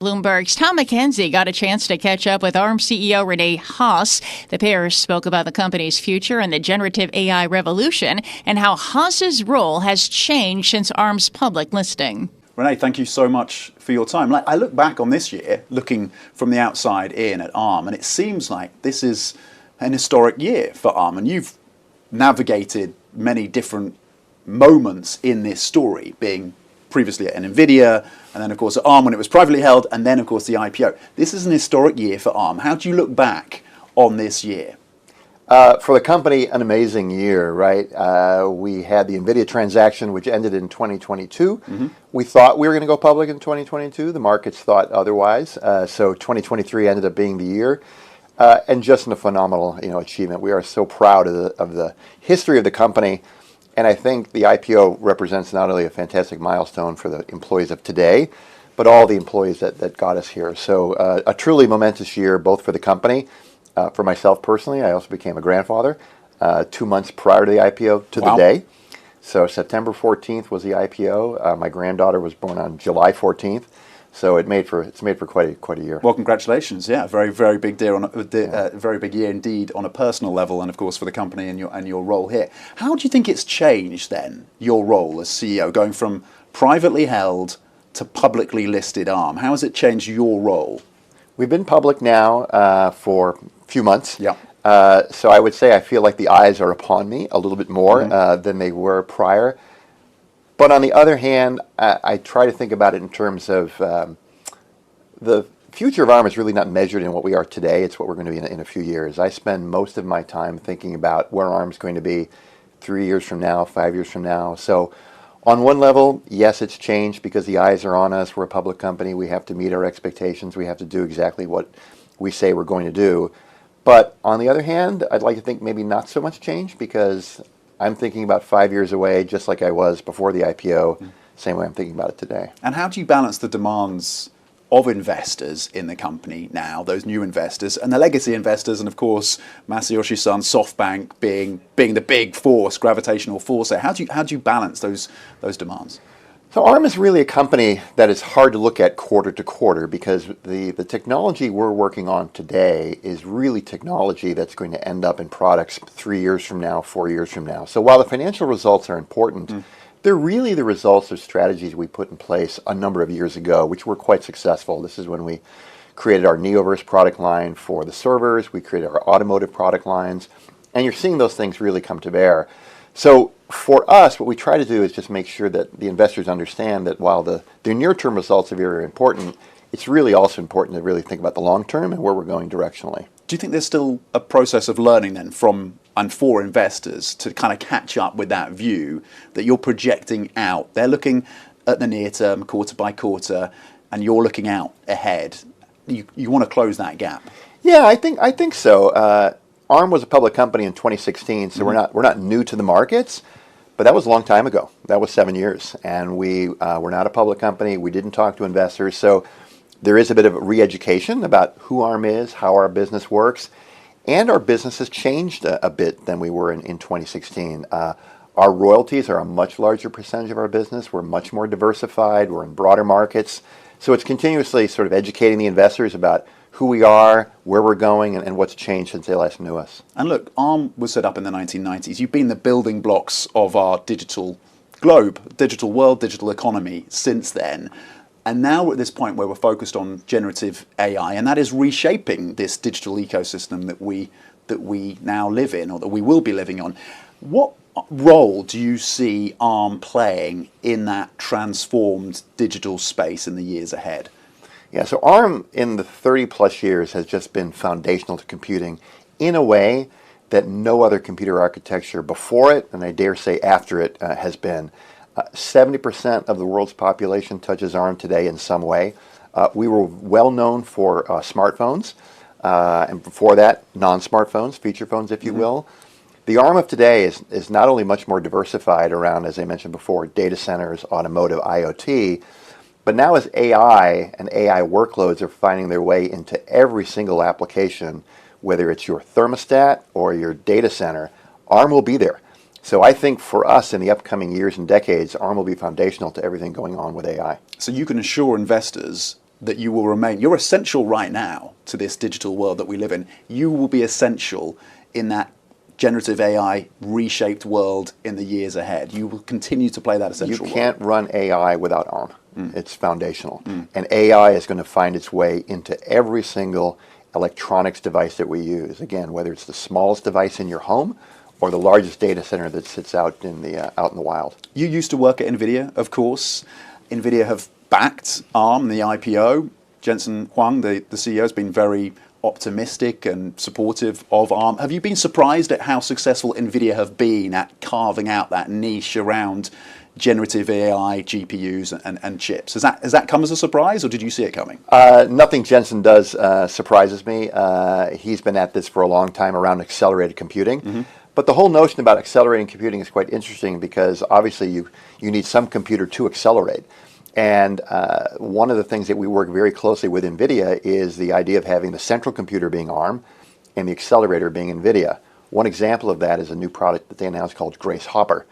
Bloomberg's Tom Mackenzie got a chance to catch up with ARM CEO Rene Haas. The pair spoke about the company's future and the generative AI revolution and how Haas's role has changed since ARM's public listing. Rene, thank you so much for your time. I look back on this year, looking from the outside in at ARM, and it seems like this is an historic year for ARM. And you've navigated many different moments in this story, being previously at Nvidia, and then of course at ARM when it was privately held, and then of course the IPO. This is an historic year for ARM. How do you look back on this year? For the company, an amazing year, right? We had the Nvidia transaction, which ended in 2022. We thought we were going to go public in 2022. The markets thought otherwise. So 2023 ended up being the year, and just a phenomenal, achievement. We are so proud of the history of the company. And I think the IPO represents not only a fantastic milestone for the employees of today, but all the employees that got us here. So a truly momentous year, both for the company. For myself personally, I also became a grandfather 2 months prior to the IPO to the day. So September 14th was the IPO. My granddaughter was born on July 14th. So it's made for quite a year. Well, congratulations! Yeah, very big deal very big year indeed on a personal level, and of course for the company and your role here. How do you think it's changed then your role as CEO, going from privately held to publicly listed ARM? How has it changed your role? We've been public now for a few months. Yeah. So I would say I feel like the eyes are upon me a little bit more than they were prior. But on the other hand, I try to think about it in terms of the future of ARM is really not measured in what we are today. It's what we're going to be in a few years. I spend most of my time thinking about where ARM is going to be 3 years from now, 5 years from now. So on one level, yes, it's changed because the eyes are on us. We're a public company. We have to meet our expectations. We have to do exactly what we say we're going to do. But on the other hand, I'd like to think maybe not so much change because I'm thinking about 5 years away, just like I was before the IPO, same way I'm thinking about it today. And how do you balance the demands of investors in the company now, those new investors, and the legacy investors, and of course, Masayoshi Son, SoftBank being the big force, gravitational force there? How do you balance those demands? So ARM is really a company that is hard to look at quarter to quarter because the technology we're working on today is really technology that's going to end up in products 3 years from now, 4 years from now. So while the financial results are important, they're really the results of strategies we put in place a number of years ago, which were quite successful. This is when we created our Neoverse product line for the servers, we created our automotive product lines, and you're seeing those things really come to bear. So for us, what we try to do is just make sure that the investors understand that while the near-term results are very important, it's really also important to really think about the long term and where we're going directionally. Do you think there's still a process of learning then from and for investors to kind of catch up with that view that you're projecting out? They're looking at the near term, quarter by quarter, and you're looking out ahead. You want to close that gap? Yeah, I think so. ARM was a public company in 2016, so we're not new to the markets, but that was a long time ago. That was 7 years, and we were not a public company. We didn't talk to investors, so there is a bit of re-education about who ARM is, how our business works, and our business has changed a bit than we were in 2016. Our royalties are a much larger percentage of our business. We're much more diversified. We're in broader markets, so it's continuously sort of educating the investors about who we are, where we're going, and what's changed since they last knew us. And look, ARM was set up in the 1990s. You've been the building blocks of our digital globe, digital world, digital economy since then. And now we're at this point where we're focused on generative AI, and that is reshaping this digital ecosystem that we now live in, or that we will be living on. What role do you see ARM playing in that transformed digital space in the years ahead? Yeah, so ARM in the 30 plus years has just been foundational to computing in a way that no other computer architecture before it, and I dare say after it, has been. 70% of the world's population touches ARM today in some way. We were well known for smartphones, and before that, non-smartphones, feature phones, if you will. The ARM of today is not only much more diversified around, as I mentioned before, data centers, automotive, IoT, but now as AI and AI workloads are finding their way into every single application, whether it's your thermostat or your data center, ARM will be there. So I think for us in the upcoming years and decades, ARM will be foundational to everything going on with AI. So you can assure investors that you will remain, you're essential right now to this digital world that we live in. You will be essential in that generative AI reshaped world in the years ahead. You will continue to play that essential role. You can't run AI without ARM. It's foundational. And AI is going to find its way into every single electronics device that we use. Again, whether it's the smallest device in your home or the largest data center that sits out in the wild. You used to work at Nvidia, of course. Nvidia have backed ARM, the IPO. Jensen Huang, the CEO, has been very optimistic and supportive of ARM. Have you been surprised at how successful Nvidia have been at carving out that niche around generative AI, GPUs and chips? Has that come as a surprise, or did you see it coming? Nothing Jensen does surprises me. He's been at this for a long time around accelerated computing. But the whole notion about accelerating computing is quite interesting because obviously you need some computer to accelerate. And one of the things that we work very closely with Nvidia is the idea of having the central computer being ARM and the accelerator being Nvidia. One example of that is a new product that they announced called Grace Hopper.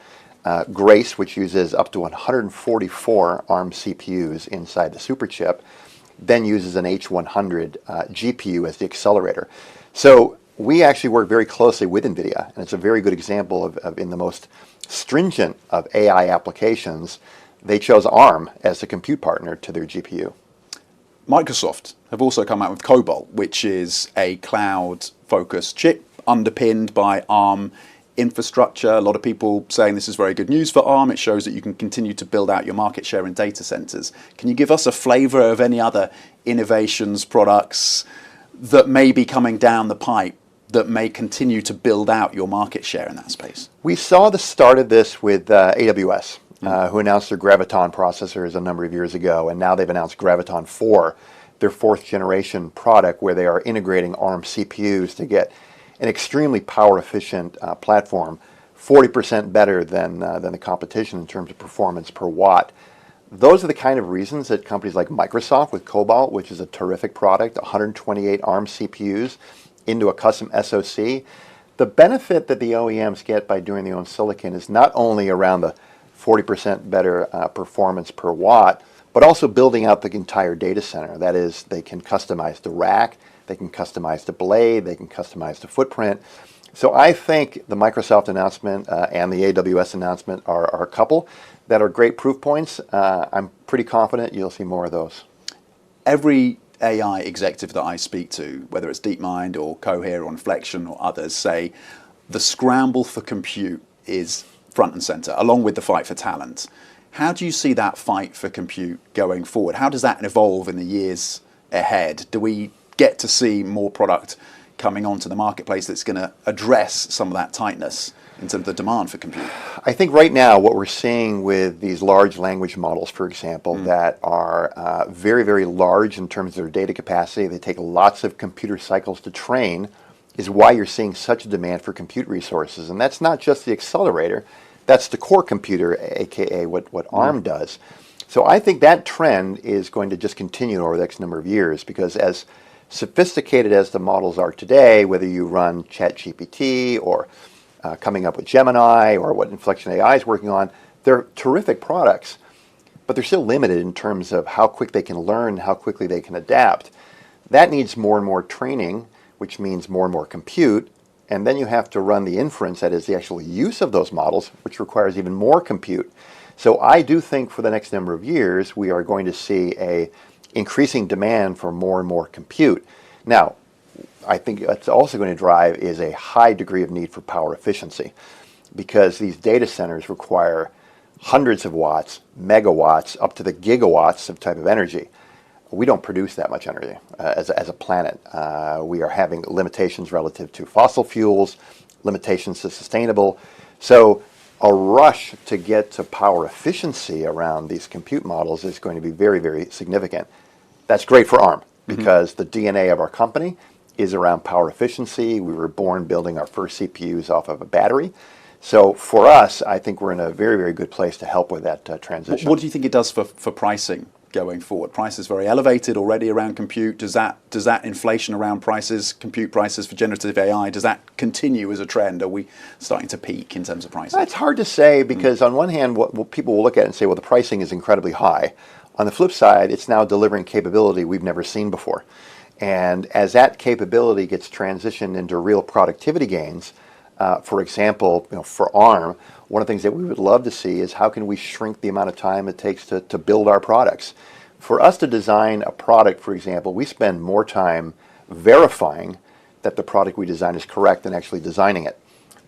Grace, which uses up to 144 ARM CPUs inside the superchip, then uses an H100 GPU as the accelerator. So we actually work very closely with Nvidia, and it's a very good example of in the most stringent of AI applications, they chose ARM as the compute partner to their GPU. Microsoft have also come out with Cobalt, which is a cloud-focused chip underpinned by ARM infrastructure. A lot of people saying this is very good news for ARM. It shows that you can continue to build out your market share in data centers. Can you give us a flavor of any other innovations, products that may be coming down the pipe that may continue to build out your market share in that space? We saw the start of this with AWS. Who announced their Graviton processors a number of years ago, and now they've announced Graviton 4, their fourth generation product where they are integrating ARM CPUs to get an extremely power efficient platform, 40% better than the competition in terms of performance per watt. Those are the kind of reasons that companies like Microsoft with Cobalt, which is a terrific product, 128 ARM CPUs into a custom SoC. The benefit that the OEMs get by doing their own silicon is not only around the 40% better performance per watt, but also building out the entire data center. That is, they can customize the rack, they can customize the blade, they can customize the footprint. So I think the Microsoft announcement and the AWS announcement are a couple that are great proof points. I'm pretty confident you'll see more of those. Every AI executive that I speak to, whether it's DeepMind or Cohere or Inflection or others, say the scramble for compute is front and center, along with the fight for talent. How do you see that fight for compute going forward? How does that evolve in the years ahead? Do we get to see more product coming onto the marketplace that's going to address some of that tightness in terms of the demand for compute? I think right now what we're seeing with these large language models, for example, that are very, very large in terms of their data capacity, they take lots of computer cycles to train, is why you're seeing such a demand for compute resources. And that's not just the accelerator, that's the core computer, aka what ARM does. So I think that trend is going to just continue over the next number of years, because as sophisticated as the models are today, whether you run ChatGPT or coming up with Gemini or what Inflection AI is working on, they're terrific products, but they're still limited in terms of how quick they can learn, how quickly they can adapt. That needs more and more training, which means more and more compute, and then you have to run the inference, that is the actual use of those models, which requires even more compute. So I do think for the next number of years, we are going to see a increasing demand for more and more compute. Now, I think what's also going to drive is a high degree of need for power efficiency, because these data centers require hundreds of watts, megawatts, up to the gigawatts of type of energy. We don't produce that much energy as a planet. We are having limitations relative to fossil fuels, limitations to sustainable. So a rush to get to power efficiency around these compute models is going to be very, very significant. That's great for ARM, because the DNA of our company is around power efficiency. We were born building our first CPUs off of a battery. So for us, I think we're in a very, very good place to help with that transition. What do you think it does for pricing going forward? Price is very elevated already around compute. Does that inflation around prices, compute prices for generative AI, does that continue as a trend? Are we starting to peak in terms of pricing? It's hard to say, because on one hand, what people will look at and say, well, the pricing is incredibly high. On the flip side, it's now delivering capability we've never seen before. And as that capability gets transitioned into real productivity gains, for example, for ARM, one of the things that we would love to see is how can we shrink the amount of time it takes to build our products. For us to design a product, for example, we spend more time verifying that the product we design is correct than actually designing it.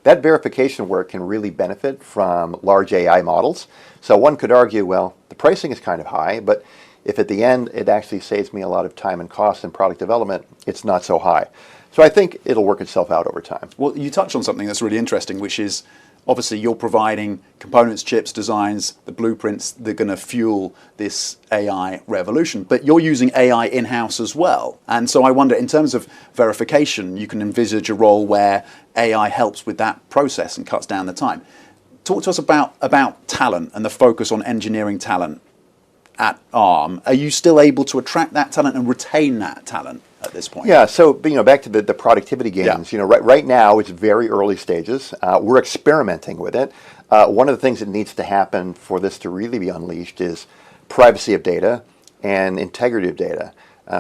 That verification work can really benefit from large AI models. So one could argue, well, the pricing is kind of high, but if at the end it actually saves me a lot of time and cost in product development, it's not so high. So I think it'll work itself out over time. Well, you touched on something that's really interesting, which is obviously you're providing components, chips, designs, the blueprints that are going to fuel this AI revolution, but you're using AI in-house as well. And so I wonder, in terms of verification, you can envisage a role where AI helps with that process and cuts down the time. Talk to us about talent and the focus on engineering talent at ARM. Are you still able to attract that talent and retain that talent at this point? Yeah, so back to the productivity gains. Yeah. Right now it's very early stages. We're experimenting with it. One of the things that needs to happen for this to really be unleashed is privacy of data and integrity of data.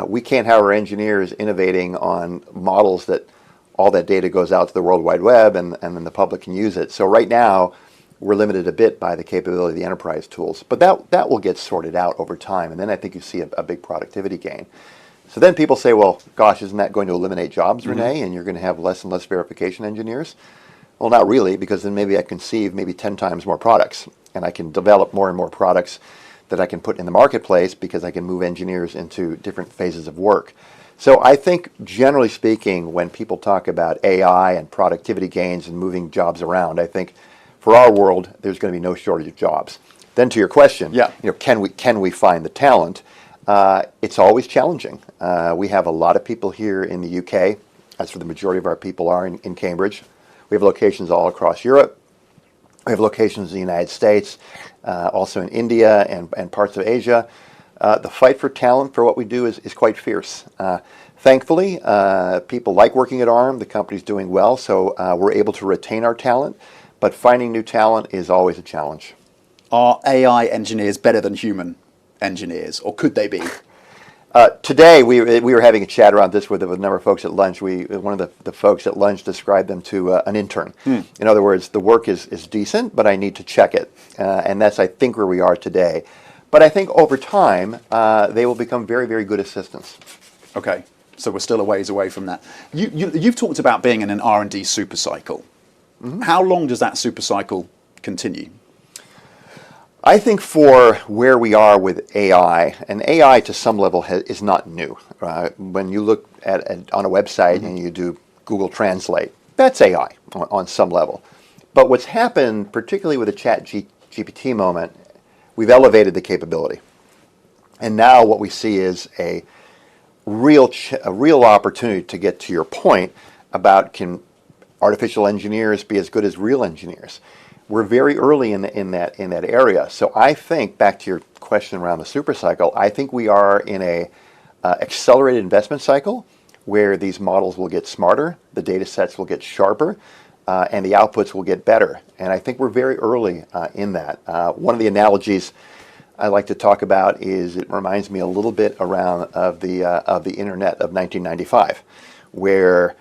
We can't have our engineers innovating on models that all that data goes out to the World Wide Web and then the public can use it. So right now we're limited a bit by the capability of the enterprise tools, but that will get sorted out over time, and then I think you see a big productivity gain. So then people say, well, gosh, isn't that going to eliminate jobs, Rene, and you're going to have less and less verification engineers? Well, not really, because then maybe I conceive maybe 10 times more products, and I can develop more and more products that I can put in the marketplace because I can move engineers into different phases of work. So I think, generally speaking, when people talk about AI and productivity gains and moving jobs around, I think for our world, there's going to be no shortage of jobs. Then to your question, can we find the talent? It's always challenging. We have a lot of people here in the UK. That's where the majority of our people are in Cambridge. We have locations all across Europe. We have locations in the United States, also in India and parts of Asia. The fight for talent for what we do is quite fierce. Thankfully, people like working at ARM. The company's doing well, so we're able to retain our talent. But finding new talent is always a challenge. Are AI engineers better than human engineers, or could they be? Today, we were having a chat around this with a number of folks at lunch. One of the folks at lunch described them to an intern. In other words, the work is decent, but I need to check it. And that's, I think, where we are today. But I think over time, they will become very, very good assistants. Okay, so we're still a ways away from that. You've talked about being in an R&D super cycle. How long does that super cycle continue? I think for where we are with AI, and AI to some level is not new. When you look at on a website and you do Google Translate, that's AI on some level. But what's happened, particularly with the GPT moment, we've elevated the capability. And now what we see is a real opportunity to get to your point about can artificial engineers be as good as real engineers. We're very early in that area. So I think, back to your question around the super cycle, I think we are in a accelerated investment cycle where these models will get smarter, the data sets will get sharper, and the outputs will get better. And I think we're very early in that. One of the analogies I like to talk about is it reminds me a little bit around of the internet of 1995, where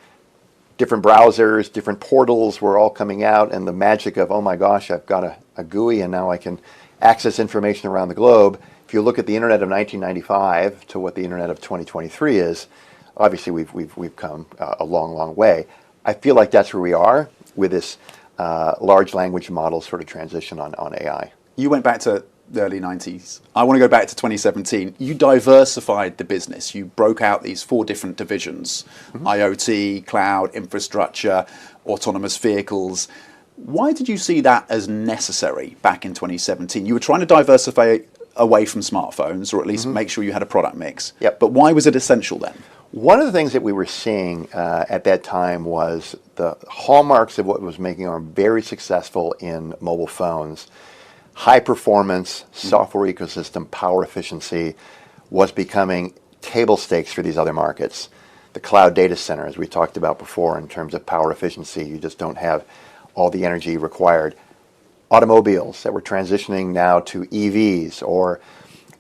different browsers, different portals were all coming out, and the magic of, oh my gosh, I've got a GUI and now I can access information around the globe. If you look at the internet of 1995 to what the internet of 2023 is, obviously we've come a long, long way. I feel like that's where we are with this large language model sort of transition on AI. You went back to the early 90s. I want to go back to 2017. You diversified the business. You broke out these 4 different divisions: IoT, cloud, infrastructure, autonomous vehicles. Why did you see that as necessary back in 2017? You were trying to diversify away from smartphones, or at least make sure you had a product mix. Yep. But why was it essential then? One of the things that we were seeing at that time was the hallmarks of what was making ARM very successful in mobile phones. High performance, software ecosystem, power efficiency was becoming table stakes for these other markets. The cloud data center, as we talked about before, in terms of power efficiency, you just don't have all the energy required. Automobiles that were transitioning now to EVs, or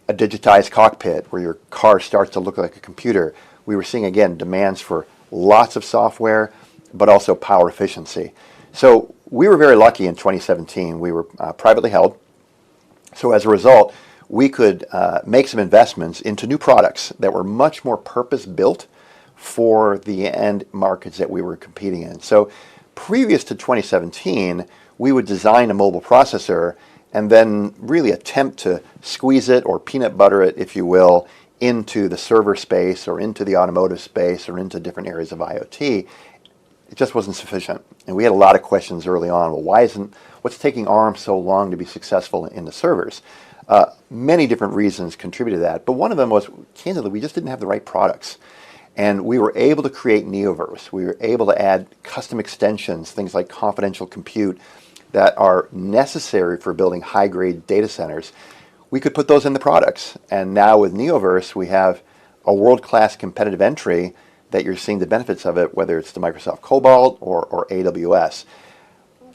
a digitized cockpit where your car starts to look like a computer. We were seeing, again, demands for lots of software, but also power efficiency. So we were very lucky in 2017. We were privately held. So as a result, we could make some investments into new products that were much more purpose-built for the end markets that we were competing in. So previous to 2017, we would design a mobile processor and then really attempt to squeeze it or peanut butter it, if you will, into the server space or into the automotive space or into different areas of IoT. It just wasn't sufficient. And we had a lot of questions early on. Well, what's taking ARM so long to be successful in the servers? Many different reasons contributed to that, but one of them was, candidly, we just didn't have the right products. And we were able to create Neoverse. We were able to add custom extensions, things like confidential compute that are necessary for building high-grade data centers. We could put those in the products. And now with Neoverse, we have a world-class competitive entry that you're seeing the benefits of it, whether it's the Microsoft Cobalt or AWS.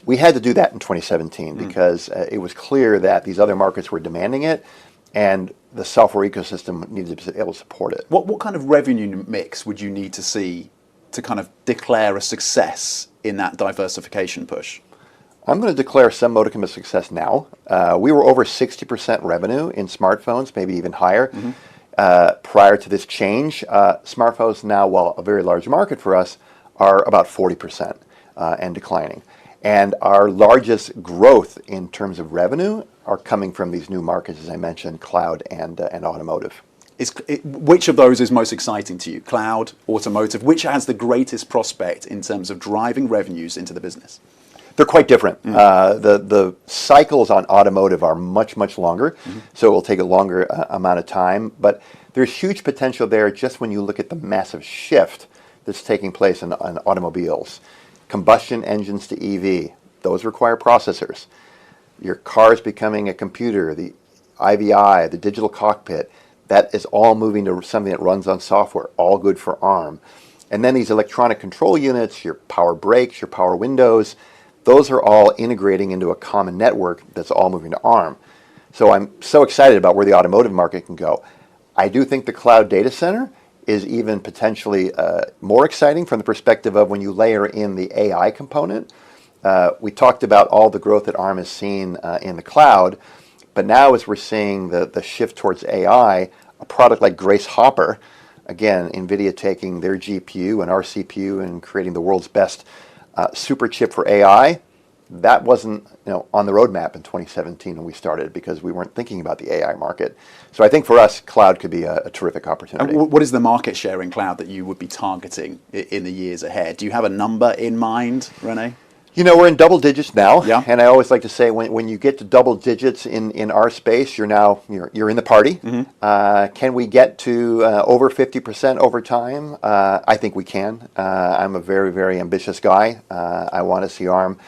We had to do that in 2017 because it was clear that these other markets were demanding it, and the software ecosystem needed to be able to support it. What kind of revenue mix would you need to see to kind of declare a success in that diversification push? I'm going to declare some modicum of success now. We were over 60% revenue in smartphones, maybe even higher. Prior to this change, smartphones now, while a very large market for us, are about 40% and declining. And our largest growth in terms of revenue are coming from these new markets, as I mentioned, cloud and automotive. Which of those is most exciting to you? Cloud, automotive? Which has the greatest prospect in terms of driving revenues into the business? They're quite different. The cycles on automotive are much, much longer, so it will take a longer amount of time. But there's huge potential there just when you look at the massive shift that's taking place in automobiles. Combustion engines to EV, those require processors. Your car is becoming a computer, the IVI, the digital cockpit, that is all moving to something that runs on software, all good for ARM. And then these electronic control units, your power brakes, your power windows, those are all integrating into a common network that's all moving to ARM. So I'm so excited about where the automotive market can go. I do think the cloud data center is even potentially more exciting from the perspective of when you layer in the AI component. We talked about all the growth that ARM has seen in the cloud, but now as we're seeing the shift towards AI, a product like Grace Hopper, again, Nvidia taking their GPU and our CPU and creating the world's best super chip for AI, that wasn't on the roadmap in 2017 when we started because we weren't thinking about the AI market. So I think for us, cloud could be a terrific opportunity. And what is the market share in cloud that you would be targeting in the years ahead? Do you have a number in mind, Rene? We're in double digits now, yeah. And I always like to say when you get to double digits in our space, you're in the party. Can we get to over 50% over time? I think we can. I'm a very, very ambitious guy. I want to see ARM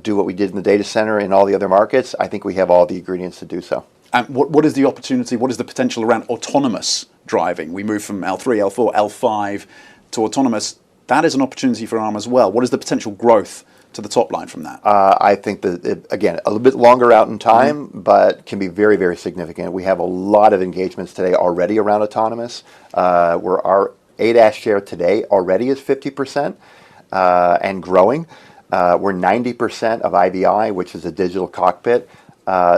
do what we did in the data center in all the other markets. I think we have all the ingredients to do so. And what is the opportunity, what is the potential around autonomous driving? We move from L3, L4, L5 to autonomous. That is an opportunity for ARM as well. What is the potential growth to the top line from that? I think that, again, a little bit longer out in time, but can be very, very significant. We have a lot of engagements today already around autonomous, where our ADAS share today already is 50% and growing. We're 90% of IVI, which is a digital cockpit.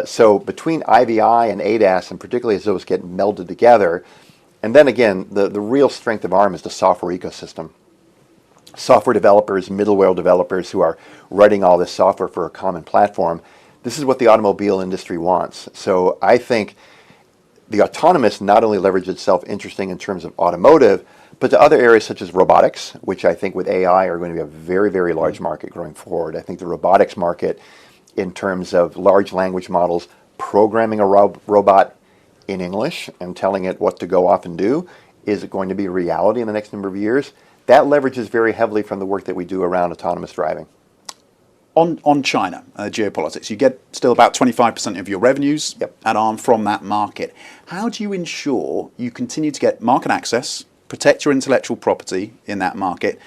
So between IVI and ADAS, and particularly as those get melded together, and then again, the real strength of ARM is the software ecosystem. Software developers, middleware developers who are writing all this software for a common platform. This is what the automobile industry wants. So I think the autonomous not only leverages itself interesting in terms of automotive, but to other areas such as robotics, which I think with AI are going to be a very, very large market going forward. I think the robotics market in terms of large language models, programming a robot in English and telling it what to go off and do is going to be a reality in the next number of years. That leverages very heavily from the work that we do around autonomous driving. On China, geopolitics, you get still about 25% of your revenues at ARM from that market. How do you ensure you continue to get market access, protect your intellectual property in that market,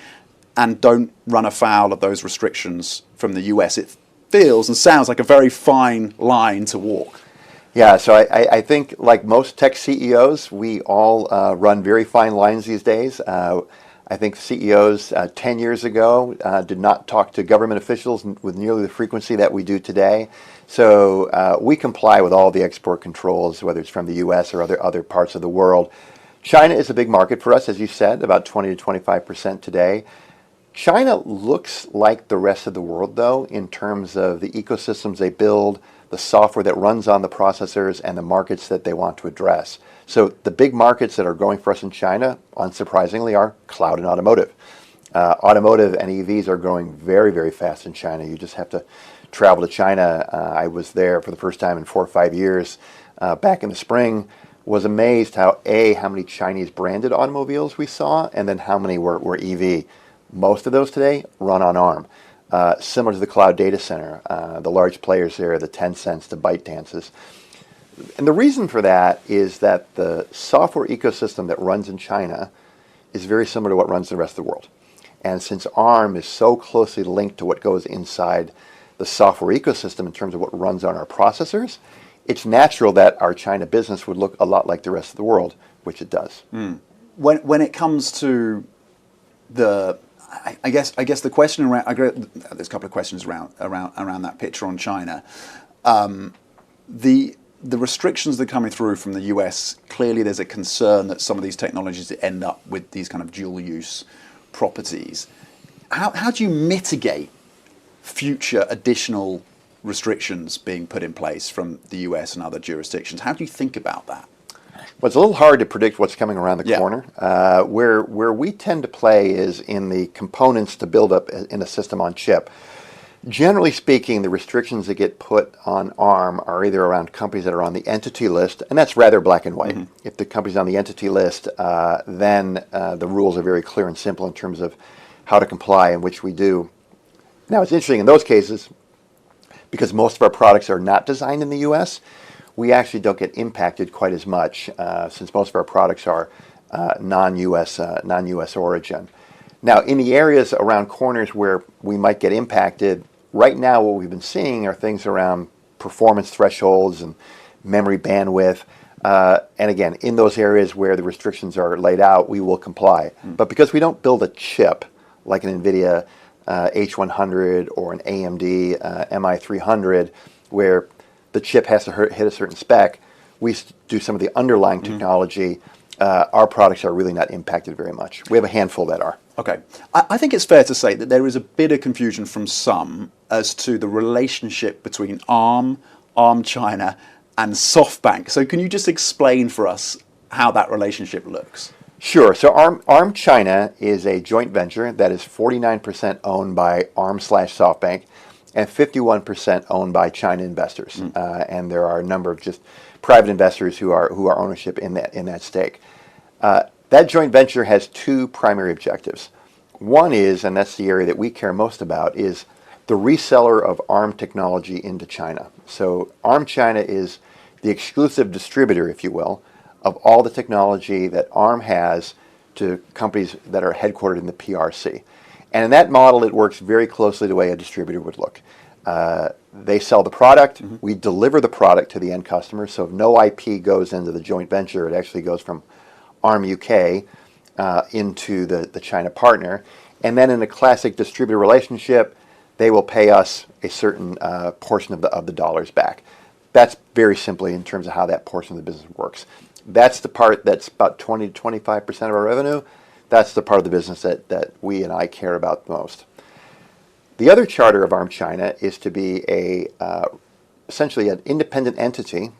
and don't run afoul of those restrictions from the US? It feels and sounds like a very fine line to walk. Yeah, so I think like most tech CEOs, we all run very fine lines these days. I think CEOs 10 years ago did not talk to government officials with nearly the frequency that we do today. So we comply with all the export controls, whether it's from the U.S. or other parts of the world. China is a big market for us, as you said, about 20 to 25% today. China looks like the rest of the world, though, in terms of the ecosystems they build, the software that runs on the processors, and the markets that they want to address. So the big markets that are growing for us in China, unsurprisingly, are cloud and automotive. Automotive and EVs are growing very, very fast in China. You just have to travel to China. I was there for the first time in 4 or 5 years back in the spring. Was amazed how many Chinese branded automobiles we saw, and then how many were EV. Most of those today run on ARM. Similar to the cloud data center, the large players there, the Tencents, the ByteDances. And the reason for that is that the software ecosystem that runs in China is very similar to what runs in the rest of the world. And since ARM is so closely linked to what goes inside the software ecosystem in terms of what runs on our processors, it's natural that our China business would look a lot like the rest of the world, which it does. When it comes to I guess the question around, there's a couple of questions around that picture on China. The restrictions that are coming through from the US, clearly there's a concern that some of these technologies end up with these kind of dual use properties. How do you mitigate future additional restrictions being put in place from the US and other jurisdictions? How do you think about that? Well, it's a little hard to predict what's coming around the corner. Where we tend to play is in the components to build up in a system on chip. Generally speaking, the restrictions that get put on ARM are either around companies that are on the entity list, and that's rather black and white. If the company's on the entity list, then the rules are very clear and simple in terms of how to comply, and which we do. Now, it's interesting in those cases, because most of our products are not designed in the U.S., we actually don't get impacted quite as much since most of our products are non-US origin. Now, in the areas around corners where we might get impacted, right now what we've been seeing are things around performance thresholds and memory bandwidth. And again, in those areas where the restrictions are laid out, we will comply. But because we don't build a chip like an Nvidia H100 or an AMD MI300, where the chip has to hit a certain spec, we do some of the underlying technology. Our products are really not impacted very much. We have a handful that are. Okay. I think it's fair to say that there is a bit of confusion from some as to the relationship between ARM China, and SoftBank. So can you just explain for us how that relationship looks? Sure. So ARM China is a joint venture that is 49% owned by ARM/SoftBank and 51% owned by China investors. And there are a number of just private investors who are ownership in that stake. That joint venture has two primary objectives. One is, and that's the area that we care most about, is the reseller of ARM technology into China. So ARM China is the exclusive distributor, if you will, of all the technology that ARM has to companies that are headquartered in the PRC. And in that model, it works very closely the way a distributor would look. They sell the product, we deliver the product to the end customer, so no IP goes into the joint venture. It actually goes from ARM UK into the China partner. And then in a classic distributor relationship, they will pay us a certain portion of the dollars back. That's very simply in terms of how that portion of the business works. That's the part that's about 20 to 25% of our revenue. That's the part of the business that we and I care about the most. The other charter of ARM China is to be essentially an independent entity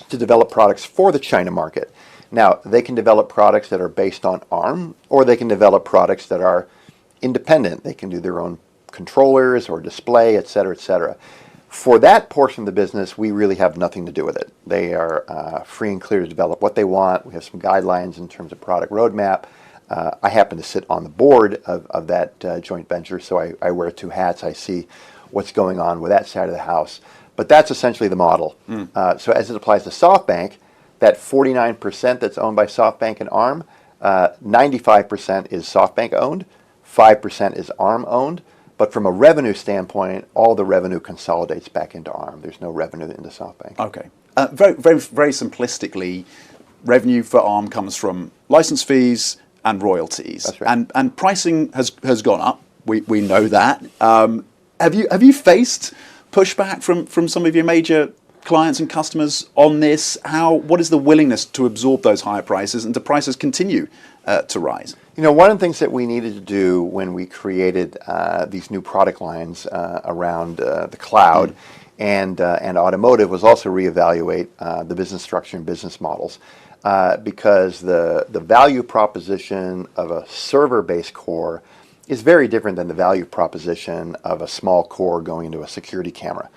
to develop products for the China market. Now, they can develop products that are based on ARM, or they can develop products that are independent. They can do their own controllers or display, et cetera, et cetera. For that portion of the business, we really have nothing to do with it. They are free and clear to develop what they want. We have some guidelines in terms of product roadmap. I happen to sit on the board of that joint venture, so I wear two hats. I see what's going on with that side of the house. But that's essentially the model. So as it applies to SoftBank, that 49% that's owned by SoftBank and ARM, 95% is SoftBank owned, 5% is ARM owned. But from a revenue standpoint, all the revenue consolidates back into ARM. There's no revenue into SoftBank. Okay. Very simplistically, revenue for ARM comes from license fees and royalties. That's right. And pricing has gone up. We know that. Have you faced pushback from some of your major clients and customers on this? What is the willingness to absorb those higher prices, and do prices continue to rise? One of the things that we needed to do when we created these new product lines around the cloud and automotive was also reevaluate the business structure and business models, because the value proposition of a server-based core is very different than the value proposition of a small core going into a security camera.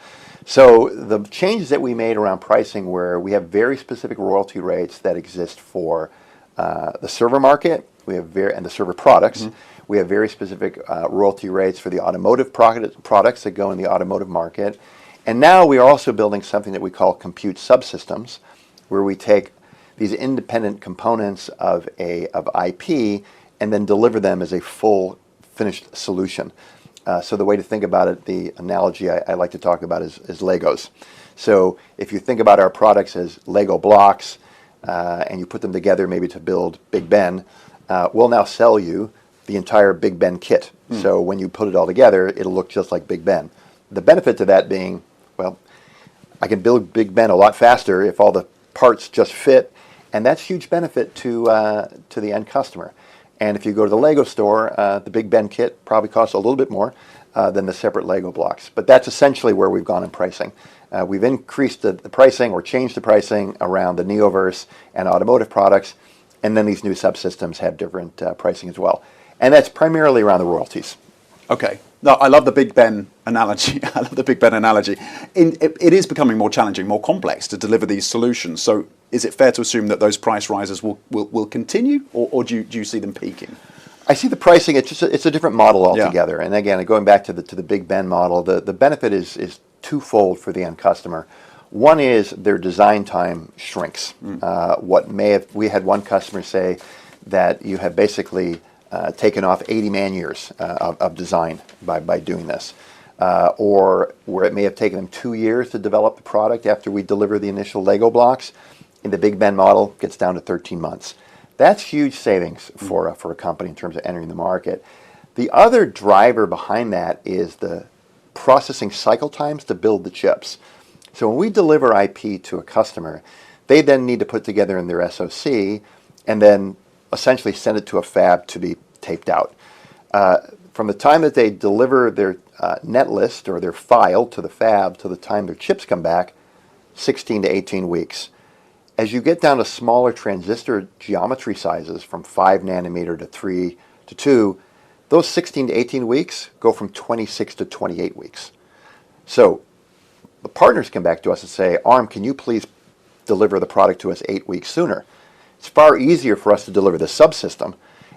So the changes that we made around pricing, where we have very specific royalty rates that exist for the server market, and the server products. We have very specific royalty rates for the automotive products that go in the automotive market. And now we are also building something that we call compute subsystems, where we take these independent components of IP and then deliver them as a full finished solution. So the way to think about it, the analogy I like to talk about is Legos. So if you think about our products as Lego blocks, and you put them together maybe to build Big Ben, we'll now sell you the entire Big Ben kit. So when you put it all together, it'll look just like Big Ben. The benefit to that being, well, I can build Big Ben a lot faster if all the parts just fit, and that's huge benefit to the end customer. And if you go to the Lego store, the Big Ben kit probably costs a little bit more than the separate Lego blocks. But that's essentially where we've gone in pricing. We've increased the pricing or changed the pricing around the Neoverse and automotive products, and then these new subsystems have different pricing as well. And that's primarily around the royalties. Okay. No, I love the Big Ben analogy. It is becoming more challenging, more complex to deliver these solutions. So is it fair to assume that those price rises will continue, or do you see them peaking? I see the pricing. It's a different model altogether. Yeah. And again, going back to the Big Ben model, the benefit is twofold for the end customer. One is their design time shrinks. We had one customer say that you have basically taken off 80 man years of design by doing this, or where it may have taken them 2 years to develop the product after we deliver the initial Lego blocks. In the Big Ben model, gets down to 13 months. That's huge savings for a company in terms of entering the market. The other driver behind that is the processing cycle times to build the chips. So when we deliver IP to a customer, they then need to put together in their SoC and then essentially send it to a fab to be taped out. From the time that they deliver their net list or their file to the fab to the time their chips come back, 16 to 18 weeks. As you get down to smaller transistor geometry sizes from 5 nanometer to 3 to 2, those 16 to 18 weeks go from 26 to 28 weeks. So the partners come back to us and say, ARM, can you please deliver the product to us 8 weeks sooner? It's far easier for us to deliver the subsystem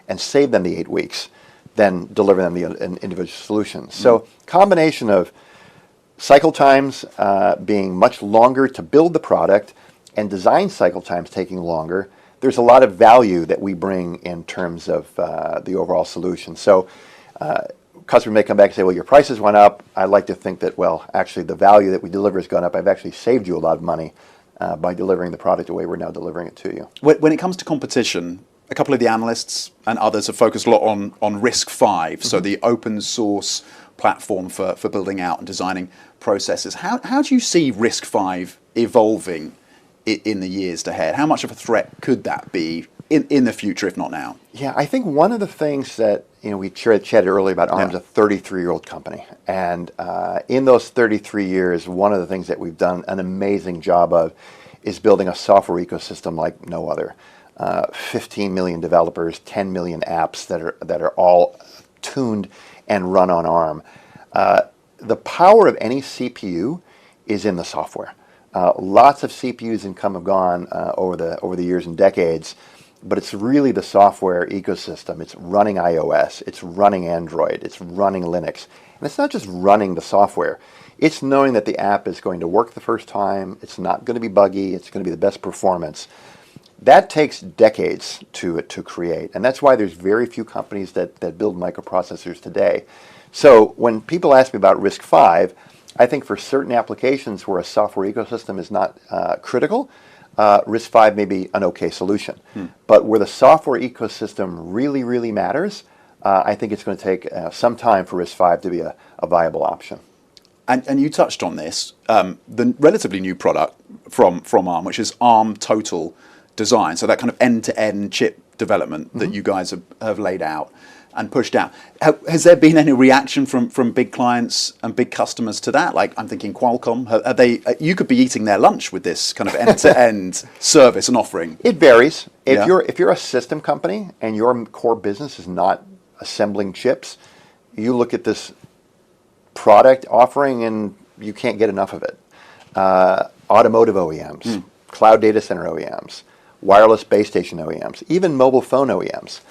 and save them the 8 weeks than deliver them the individual solutions. So combination of cycle times being much longer to build the product and design cycle times taking longer, there's a lot of value that we bring in terms of the overall solution. So customer may come back and say, well, your prices went up. I like to think that, well, actually the value that we deliver has gone up. I've actually saved you a lot of money by delivering the product the way we're now delivering it to you. When it comes to competition, a couple of the analysts and others have focused a lot on RISC-V, so the open source platform for building out and designing processors. How do you see RISC-V evolving in the years ahead? How much of a threat could that be in the future, if not now? Yeah, I think one of the things that we chatted earlier about ARM's a 33-year-old company, and in those 33 years, one of the things that we've done an amazing job of is building a software ecosystem like no other. 15 million developers, 10 million apps that are all tuned and run on ARM. The power of any CPU is in the software. Lots of CPUs and have gone over the years and decades, but it's really the software ecosystem. It's running iOS, it's running Android, it's running Linux. And it's not just running the software. It's knowing that the app is going to work the first time, it's not going to be buggy, it's going to be the best performance. That takes decades to create, and that's why there's very few companies that build microprocessors today. So when people ask me about RISC-V, I think for certain applications where a software ecosystem is not critical, RISC-V may be an okay solution. But where the software ecosystem really, really matters, I think it's going to take some time for RISC-V to be a viable option. And you touched on this, the relatively new product from ARM, which is ARM Total Design. So that kind of end-to-end chip development that you guys have laid out and pushed out. Has there been any reaction from big clients and big customers to that? Like, I'm thinking Qualcomm. Are they? You could be eating their lunch with this kind of end-to-end service and offering. It varies. If you're a system company and your core business is not assembling chips, you look at this product offering and you can't get enough of it. Automotive OEMs, cloud data center OEMs, wireless base station OEMs, even mobile phone OEMs.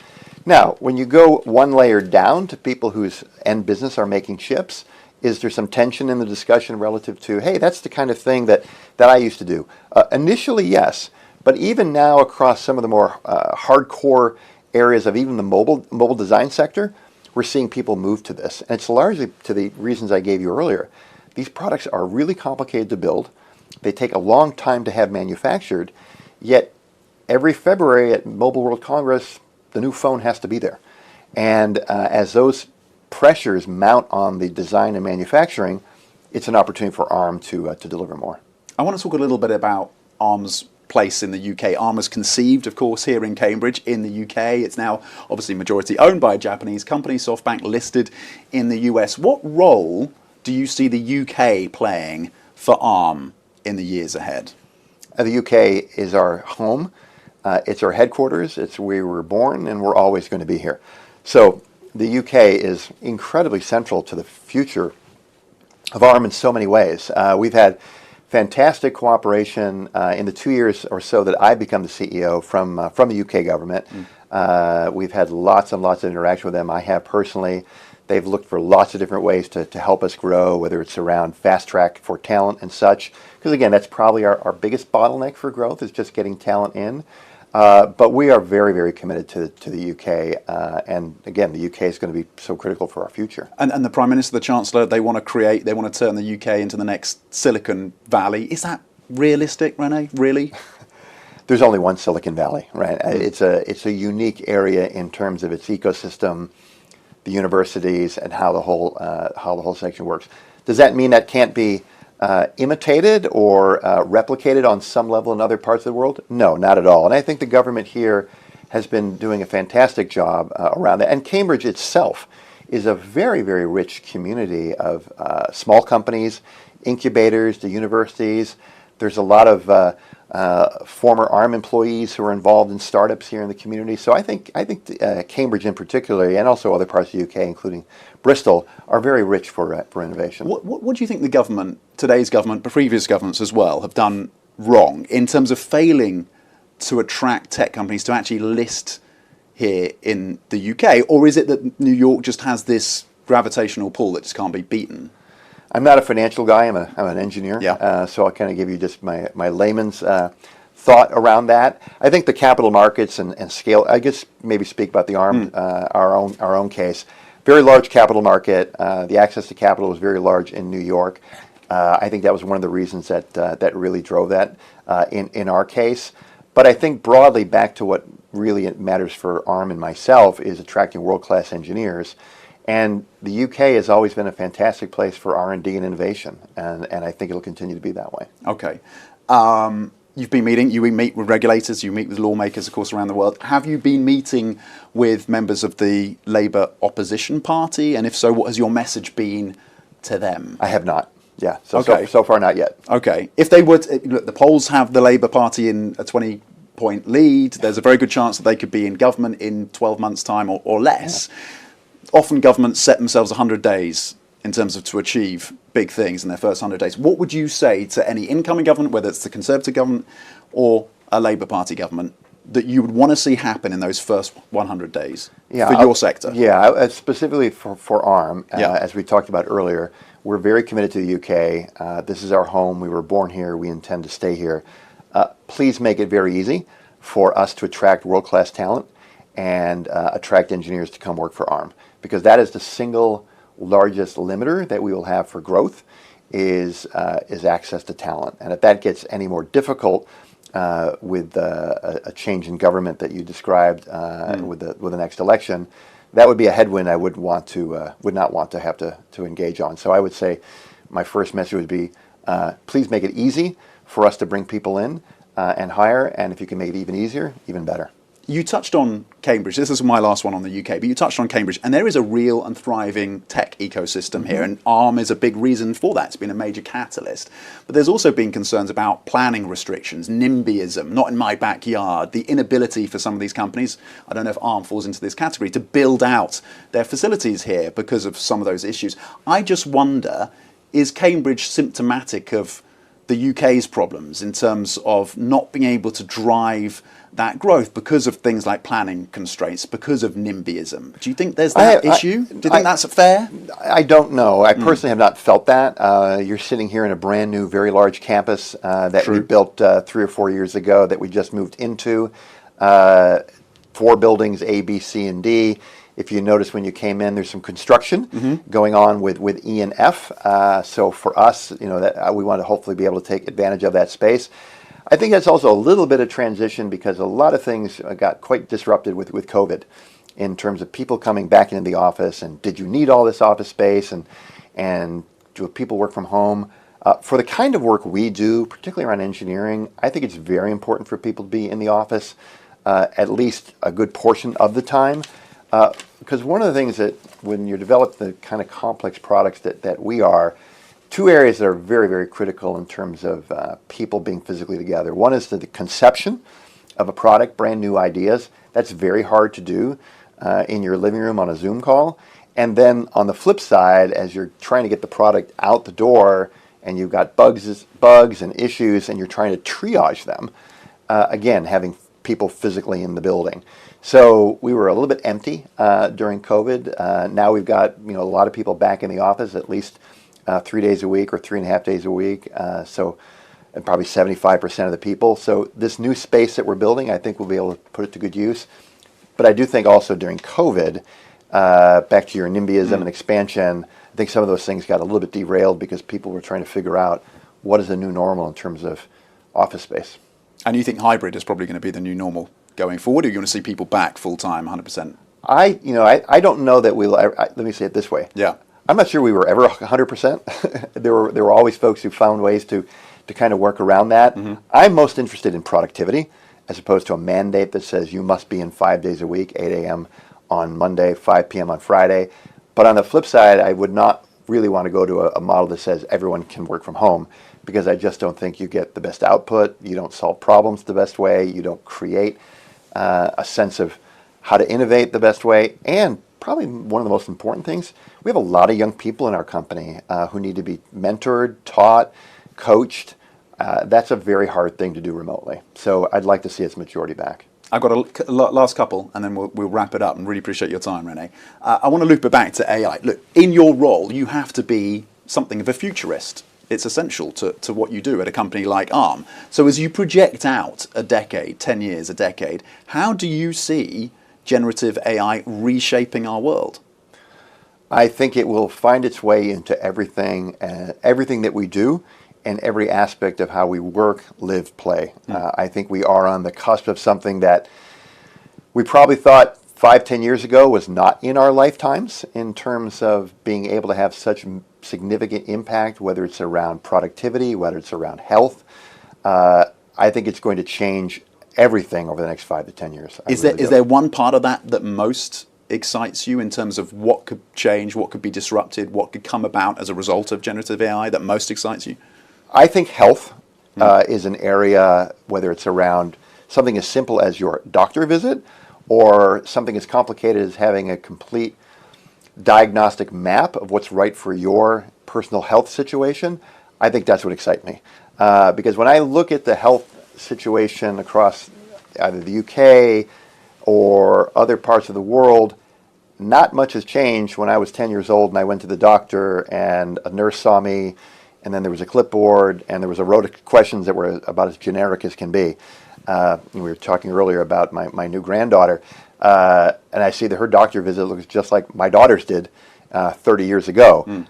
Now, when you go one layer down to people whose end business are making chips, is there some tension in the discussion relative to, hey, that's the kind of thing that I used to do? Initially, yes. But even now across some of the more hardcore areas of even the mobile design sector, we're seeing people move to this. And it's largely to the reasons I gave you earlier. These products are really complicated to build. They take a long time to have manufactured, yet every February at Mobile World Congress, the new phone has to be there. And as those pressures mount on the design and manufacturing, it's an opportunity for ARM to deliver more. I want to talk a little bit about ARM's place in the UK. ARM was conceived, of course, here in Cambridge in the UK. It's now obviously majority owned by a Japanese company, SoftBank, listed in the US. What role do you see the UK playing for ARM in the years ahead? The UK is our home. It's our headquarters. It's where we were born, and we're always going to be here. So the UK is incredibly central to the future of ARM in so many ways. We've had fantastic cooperation in the 2 years or so that I've become the CEO from the UK government. We've had lots and lots of interaction with them. I have personally. They've looked for lots of different ways to help us grow, whether it's around fast track for talent and such. Because again, that's probably our biggest bottleneck for growth is just getting talent in. But we are very, very committed to the UK. And again, the UK is going to be so critical for our future. And the Prime Minister, the Chancellor, they want to turn the UK into the next Silicon Valley. Is that realistic, Rene? Really? There's only one Silicon Valley, right? It's a unique area in terms of its ecosystem, the universities, and how the whole section works. Does that mean that can't be imitated or replicated on some level in other parts of the world? No, not at all. And I think the government here has been doing a fantastic job around that. And Cambridge itself is a very, very rich community of small companies, incubators, the universities. There's a lot of former ARM employees who are involved in startups here in the community. So I think Cambridge in particular, and also other parts of the UK, including Bristol, are very rich for innovation. What do you think the government, today's government, but previous governments as well, have done wrong in terms of failing to attract tech companies to actually list here in the UK? Or is it that New York just has this gravitational pull that just can't be beaten? I'm not a financial guy. I'm an engineer. Yeah. So I'll kind of give you just my layman's thought around that. I think the capital markets and scale. I guess maybe speak about the ARM, our own case. Very large capital market. The access to capital was very large in New York. I think that was one of the reasons that really drove that in our case. But I think broadly back to what really matters for ARM and myself is attracting world-class engineers. And the UK has always been a fantastic place for R&D and innovation, and I think it'll continue to be that way. Okay. You meet with regulators, you meet with lawmakers, of course, around the world. Have you been meeting with members of the Labour opposition party? And if so, what has your message been to them? I have not. Yeah, so far not yet. Okay. If they would, look, the polls have the Labour Party in a 20-point lead. There's a very good chance that they could be in government in 12 months' time or less. Yeah. Often governments set themselves 100 days in terms of to achieve big things in their first 100 days. What would you say to any incoming government, whether it's the Conservative government or a Labour Party government, that you would want to see happen in those first 100 days for your sector? Yeah, specifically for ARM, as we talked about earlier, we're very committed to the UK. This is our home. We were born here. We intend to stay here. Please make it very easy for us to attract world-class talent and attract engineers to come work for ARM, because that is the single largest limiter that we will have for growth is access to talent. And if that gets any more difficult with a change in government that you described with the next election, that would be a headwind I would not want to have to engage on. So I would say my first message would be, please make it easy for us to bring people in and hire, and if you can make it even easier, even better. You touched on Cambridge. This is my last one on the UK, but you touched on Cambridge, and there is a real and thriving tech ecosystem here, and ARM is a big reason for that. It's been a major catalyst. But there's also been concerns about planning restrictions, NIMBYism, not in my backyard, the inability for some of these companies, I don't know if ARM falls into this category, to build out their facilities here because of some of those issues. I just wonder, is Cambridge symptomatic of the UK's problems in terms of not being able to drive that growth because of things like planning constraints, because of NIMBYism? Do you think there's that issue? Do you think that's fair? I don't know. I personally have not felt that. You're sitting here in a brand new, very large campus that we built 3 or 4 years ago that we just moved into. 4 buildings, A, B, C, and D. If you notice when you came in, there's some construction going on with E and F. So for us, that we want to hopefully be able to take advantage of that space. I think that's also a little bit of transition because a lot of things got quite disrupted with COVID in terms of people coming back into the office, and did you need all this office space, and do people work from home? For the kind of work we do, particularly around engineering, I think it's very important for people to be in the office at least a good portion of the time. Because one of the things that when you develop the kind of complex products that we are, 2 areas that are very, very critical in terms of people being physically together. One is the conception of a product, brand new ideas. That's very hard to do in your living room on a Zoom call. And then on the flip side, as you're trying to get the product out the door and you've got bugs and issues and you're trying to triage them, again, having people physically in the building. So we were a little bit empty during COVID. Now we've got a lot of people back in the office, at least 3 days a week or 3.5 days a week. And probably 75% of the people. So this new space that we're building, I think we'll be able to put it to good use. But I do think also during COVID, back to your NIMBYism and expansion, I think some of those things got a little bit derailed because people were trying to figure out what is the new normal in terms of office space. And you think hybrid is probably going to be the new normal going forward, or are you going to see people back full-time, 100%? I don't know that we'll ever, let me say it this way. Yeah. I'm not sure we were ever 100%. There were always folks who found ways to kind of work around that. I'm most interested in productivity as opposed to a mandate that says you must be in 5 days a week, 8 a.m. on Monday, 5 p.m. on Friday. But on the flip side, I would not really want to go to a model that says everyone can work from home, because I just don't think you get the best output. You don't solve problems the best way. You don't create a sense of how to innovate the best way. And probably one of the most important things, we have a lot of young people in our company who need to be mentored, taught, coached. That's a very hard thing to do remotely. So I'd like to see its majority back. I've got a last couple, and then we'll wrap it up, and really appreciate your time, Rene. I want to loop it back to AI. Look, in your role, you have to be something of a futurist. It's essential to what you do at a company like ARM. So as you project out a decade, 10 years, a decade, how do you see generative AI reshaping our world? I think it will find its way into everything that we do and every aspect of how we work, live, play. I think we are on the cusp of something that we probably thought 5-10 years ago was not in our lifetimes in terms of being able to have such significant impact, whether it's around productivity, whether it's around health. I think it's going to change everything over the next 5 to 10 years. Is there one part of that most excites you in terms of what could change, what could be disrupted, what could come about as a result of generative AI that most excites you? I think health is an area, whether it's around something as simple as your doctor visit or something as complicated as having a complete diagnostic map of what's right for your personal health situation. I think that's what excites me. Because when I look at the health situation across either the UK or other parts of the world, not much has changed. When I was 10 years old and I went to the doctor and a nurse saw me, and then there was a clipboard and there was a row of questions that were about as generic as can be. We were talking earlier about my new granddaughter, and I see that her doctor visit looks just like my daughter's did 30 years ago.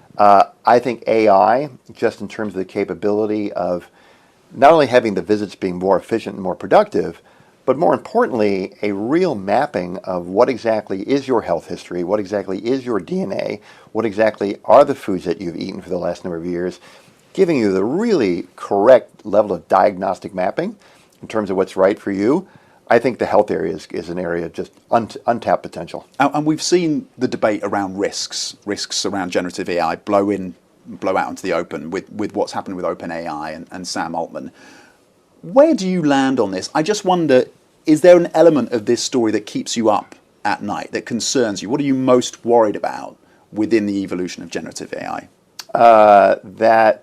I think AI, just in terms of the capability of not only having the visits being more efficient and more productive, but more importantly, a real mapping of what exactly is your health history, what exactly is your DNA, what exactly are the foods that you've eaten for the last number of years, giving you the really correct level of diagnostic mapping in terms of what's right for you. I think the health area is an area of just untapped potential. And we've seen the debate around risks around generative AI blow out into the open with what's happened with OpenAI and Sam Altman. Where do you land on this? I just wonder, is there an element of this story that keeps you up at night, that concerns you? What are you most worried about within the evolution of generative AI? That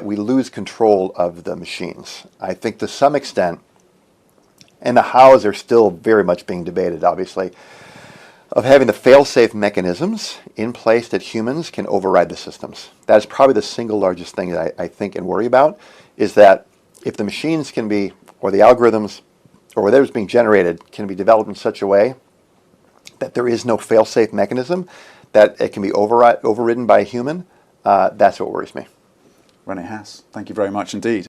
we lose control of the machines. I think to some extent, and the hows are still very much being debated, obviously, of having the fail-safe mechanisms in place that humans can override the systems. That is probably the single largest thing that I think and worry about, is that if the machines can be, or the algorithms, or whatever's being generated can be developed in such a way that there is no fail-safe mechanism, that it can be overridden by a human, that's what worries me. Rene Haas, thank you very much indeed.